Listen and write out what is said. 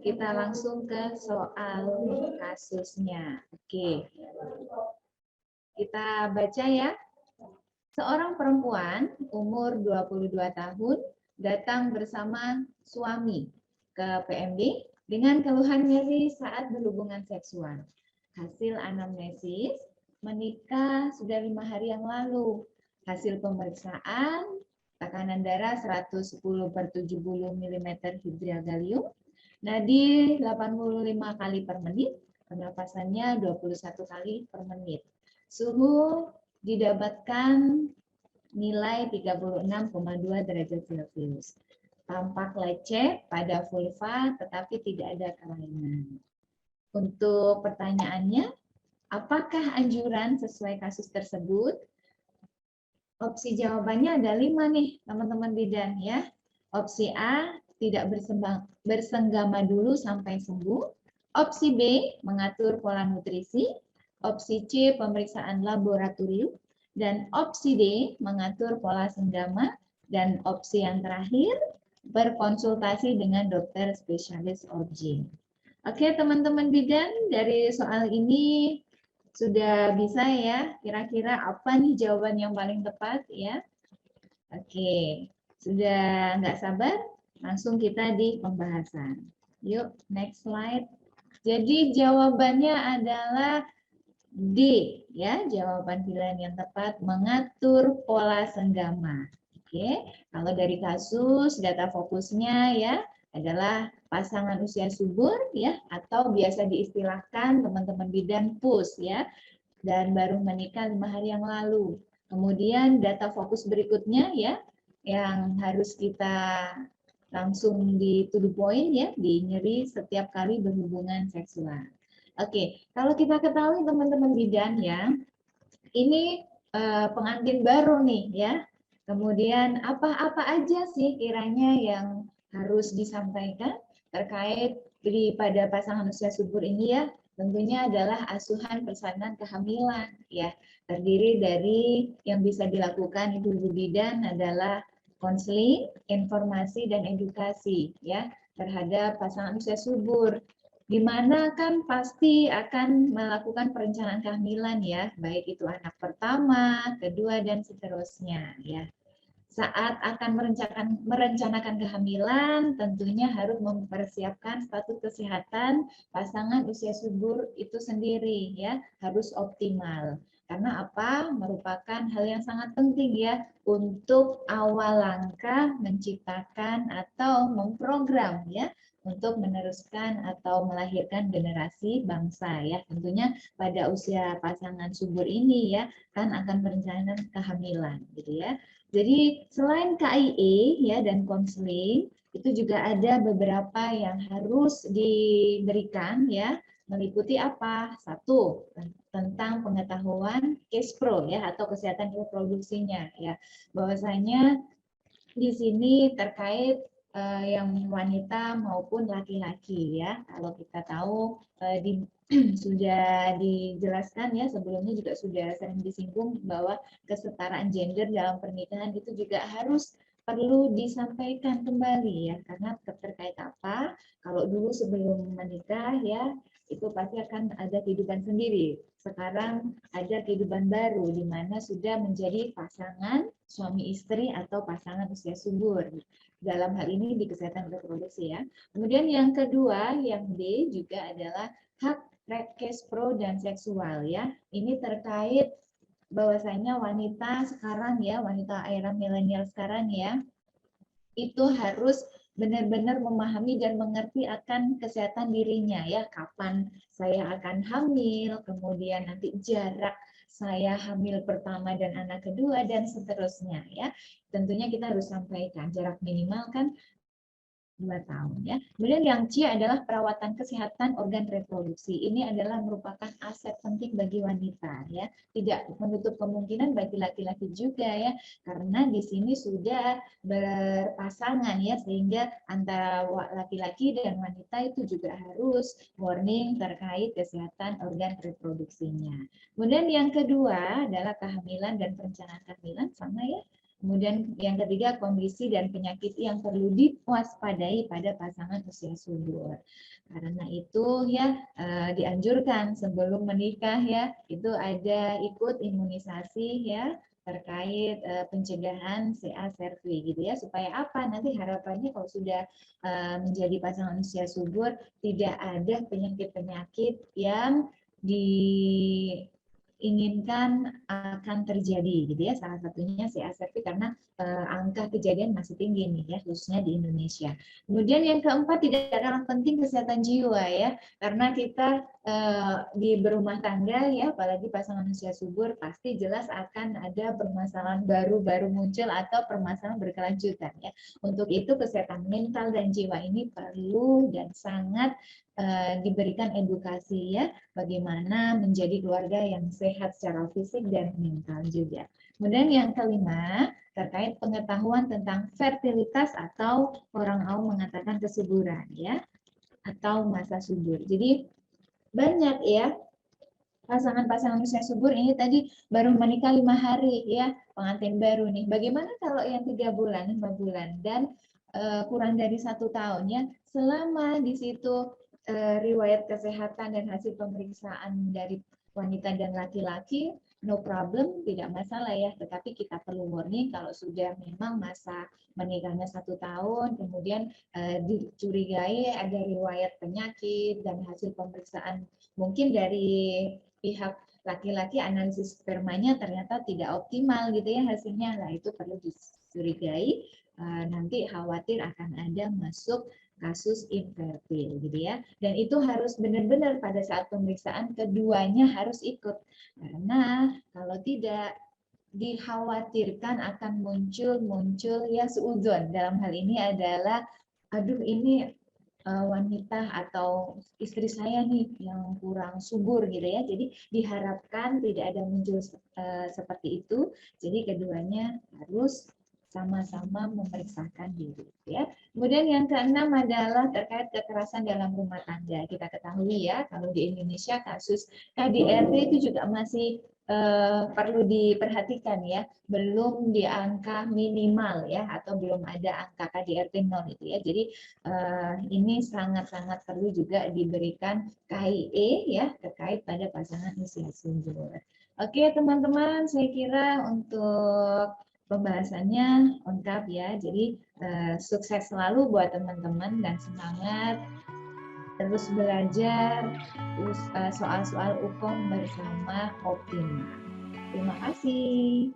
kita langsung ke soal kasusnya. Oke. Kita baca ya. Seorang perempuan umur 22 tahun datang bersama suami ke PMD dengan keluhan nyeri saat berhubungan seksual. Hasil anamnesis, menikah sudah 5 hari yang lalu. Hasil pemeriksaan, tekanan darah 110/70 mm hidrial gallium, nadi 85 kali per menit, pernapasannya 21 kali per menit. Suhu didapatkan nilai 36,2 derajat Celcius. Tampak lecet pada vulva tetapi tidak ada kelainan. Untuk pertanyaannya, apakah anjuran sesuai kasus tersebut? Opsi jawabannya ada 5 nih teman-teman bidan ya. Opsi A, tidak bersenggama dulu sampai sembuh. Opsi B, mengatur pola nutrisi. Opsi C, pemeriksaan laboratorium. Dan opsi D, mengatur pola senggama. Dan opsi yang terakhir, berkonsultasi dengan dokter spesialis OB. Oke teman-teman bidan, dari soal ini sudah bisa ya, kira-kira apa nih jawaban yang paling tepat ya? Oke, sudah nggak sabar? Langsung kita di pembahasan. Yuk, next slide. Jadi jawabannya adalah D, ya, jawaban pilihan yang tepat, mengatur pola senggama. Oke, kalau dari kasus data fokusnya ya adalah pasangan usia subur ya, atau biasa diistilahkan teman-teman bidan PUS ya, dan baru menikah 5 hari yang lalu. Kemudian data fokus berikutnya ya, yang harus kita langsung di to the point ya, di nyeri setiap kali berhubungan seksual. Oke, kalau kita ketahui teman-teman bidan ya, ini pengantin baru nih ya. Kemudian apa-apa aja sih kiranya yang harus disampaikan terkait pada pasangan usia subur ini ya? Tentunya adalah asuhan persalinan kehamilan ya. Terdiri dari yang bisa dilakukan ibu-ibu bidan adalah konseling, informasi dan edukasi ya terhadap pasangan usia subur, di mana kan pasti akan melakukan perencanaan kehamilan ya, baik itu anak pertama, kedua, dan seterusnya ya. Saat akan merencanakan kehamilan, tentunya harus mempersiapkan status kesehatan pasangan usia subur itu sendiri ya, harus optimal. Karena apa? Merupakan hal yang sangat penting ya untuk awal langkah menciptakan atau memprogram ya untuk meneruskan atau melahirkan generasi bangsa ya. Tentunya pada usia pasangan subur ini ya kan akan merencanakan kehamilan gitu ya. Jadi selain KIE ya dan konseling, itu juga ada beberapa yang harus diberikan ya, meliputi apa? Satu, tentang pengetahuan case pro ya atau kesehatan reproduksinya ya. Bahwasanya di sini terkait yang wanita maupun laki-laki ya. Kalau kita tahu sudah dijelaskan ya sebelumnya juga sudah sering disinggung bahwa kesetaraan gender dalam pernikahan itu juga harus perlu disampaikan kembali ya, karena terkait apa? Kalau dulu sebelum menikah ya itu pasti akan ada kehidupan sendiri. Sekarang ada kehidupan baru di mana sudah menjadi pasangan suami istri atau pasangan usia subur. Dalam hal ini di kesehatan reproduksi ya. Kemudian yang kedua, yang D juga adalah hak case pro dan seksual ya. Ini terkait bahwasanya wanita sekarang ya, wanita era milenial sekarang ya, itu harus benar-benar memahami dan mengerti akan kesehatan dirinya ya, kapan saya akan hamil, kemudian nanti jarak saya hamil pertama dan anak kedua dan seterusnya ya. Tentunya kita harus sampaikan jarak minimal kan 2 tahun ya. Kemudian yang C adalah perawatan kesehatan organ reproduksi. Ini adalah merupakan aset penting bagi wanita ya. Tidak menutup kemungkinan bagi laki-laki juga ya. Karena di sini sudah berpasangan ya, sehingga antara laki-laki dan wanita itu juga harus warning terkait kesehatan organ reproduksinya. Kemudian yang kedua adalah kehamilan dan perencanaan kehamilan sama ya. Kemudian yang ketiga, kondisi dan penyakit yang perlu diwaspadai pada pasangan usia subur. Karena itu ya dianjurkan sebelum menikah ya itu ada ikut imunisasi ya terkait pencegahan CA cervi gitu ya, supaya apa, nanti harapannya kalau sudah menjadi pasangan usia subur tidak ada penyakit-penyakit yang diinginkan akan terjadi gitu ya, salah satunya CA cervi karena angka kejadian masih tinggi nih ya, khususnya di Indonesia. Kemudian yang keempat, tidak kalah penting kesehatan jiwa ya, karena kita di berumah tangga ya, apalagi pasangan usia subur, pasti jelas akan ada permasalahan baru muncul atau permasalahan berkelanjutan ya. Untuk itu kesehatan mental dan jiwa ini perlu dan sangat diberikan edukasi ya, bagaimana menjadi keluarga yang sehat secara fisik dan mental juga. Kemudian yang kelima, terkait pengetahuan tentang fertilitas atau orang awam mengatakan kesuburan ya, atau masa subur. Jadi banyak ya pasangan-pasangan usia subur ini tadi baru menikah 5 hari ya, pengantin baru nih. Bagaimana kalau yang 3 bulan, 5 bulan dan kurang dari 1 tahun ya, selama di situ riwayat kesehatan dan hasil pemeriksaan dari wanita dan laki-laki no problem, tidak masalah ya. Tetapi kita perlu warning kalau sudah memang masa menikahnya 1 tahun, kemudian dicurigai ada riwayat penyakit dan hasil pemeriksaan mungkin dari pihak laki-laki analisis spermanya ternyata tidak optimal gitu ya hasilnya, nah itu perlu dicurigai, nanti khawatir akan ada masuk kasus infertil gitu ya, dan itu harus benar-benar pada saat pemeriksaan keduanya harus ikut, karena kalau tidak dikhawatirkan akan muncul ya suudzon, dalam hal ini adalah aduh ini wanita atau istri saya nih yang kurang subur gitu ya. Jadi diharapkan tidak ada muncul seperti itu. Jadi keduanya harus sama-sama memeriksakan diri ya. Kemudian yang keenam adalah terkait kekerasan dalam rumah tangga. Kita ketahui ya, kalau di Indonesia kasus KDRT itu juga masih perlu diperhatikan ya, belum di angka minimal ya, atau belum ada angka KDRT 0 itu ya. Jadi ini sangat-sangat perlu juga diberikan KIE ya terkait pada pasangan usia subur. Oke teman-teman, saya kira untuk pembahasannya lengkap ya. Jadi sukses selalu buat teman-teman dan semangat terus belajar soal-soal UKOM bersama Optima. Terima kasih.